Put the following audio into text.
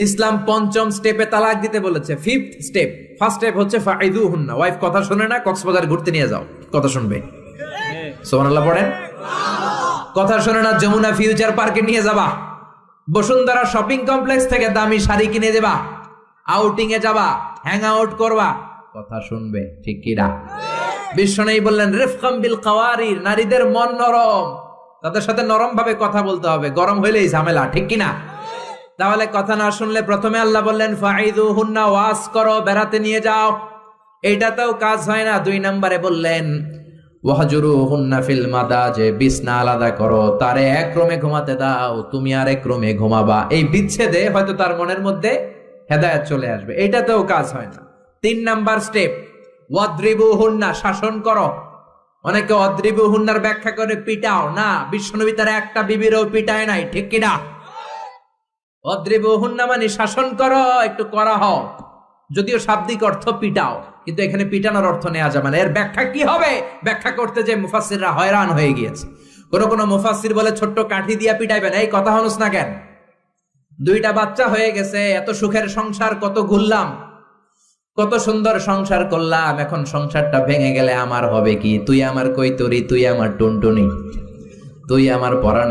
ইসলাম পঞ্চম স্টেপে তালাক দিতে বলেছে। ফিফথ স্টেপ, ফার্স্ট স্টেপ হচ্ছে ফাইদুহুন্না। ওয়াইফ কথা শুনে না, কক্সবাজার ঘুরতে নিয়ে যাও, কথা শুনবে। সুবহানাল্লাহ পড়েন। কথা শুনে না, যমুনা ফিউচার পার্কে নিয়ে যাবা, বসুন্ধরা শপিং কমপ্লেক্স থেকে দামি শাড়ি কিনে দেবা, আউটিং এ যাবা, হ্যাং আউট করবা, কথা শুনবে, ঠিক কি না? বিশ্বনবী বললেন রিফকাম বিল কাওয়ারির, নারীদের মন নরম, তাদের সাথে নরম ভাবে কথা বলতে হবে, গরম হইলেই ঝামেলা, ঠিক কি না? তাহলে কথা না শুনলে প্রথমে আল্লাহ বললেন ফাইদুহুন্না, ওয়াজ করো, বেড়াতে নিয়ে যাও, এইটাতেও কাজ হয় না। 2 নম্বরে বললেন ওয়াহজুরুহুন্না ফিল মাদাজে, বিছনা আলাদা করো, তারে এক রুমে ঘুমাতে দাও, তুমি আরেক রুমে ঘুমাবা। এই বিচ্ছেদে হয়তো তার মনের মধ্যে হেদায়েত চলে আসবে, এইটাতেও কাজ হয় না। 3 নাম্বার স্টেপ ওয়াদ্রিবুহুন্না, শাসন করো। অনেকে ওয়াদ্রিবুহুন্নার ব্যাখ্যা করে পিটাও, না, বিশ্বনবী তার একটা বিবিরও পিটায় নাই, ঠিক কি না? ওয়াদ্রিবুহুন্না মানে শাসন করো, একটু করা হও, যদিও শাব্দিক অর্থ পিটাও, কিন্তু এখানে পিটানোর অর্থ নেওয়া যাবে না। এর ব্যাখ্যা কি হবে? ব্যাখ্যা করতে যে মুফাসসিররা হয়রান হয়ে গিয়েছে। কোন মুফাসসির বলে ছোট্ট কাঠি দিয়া পিটাইবেন, এই কথা হনুস না কেন? 2টা বাচ্চা হয়ে গেছে, এত সুখের সংসার, কত ঘুরলাম, কত সুন্দর সংসার করলাম, এখন সংসারটা ভেঙে গেলে আমার হবে কি? তুই আমার কৈতরি, তুই আমার টুনটুনি, তুই আমার পরাণ।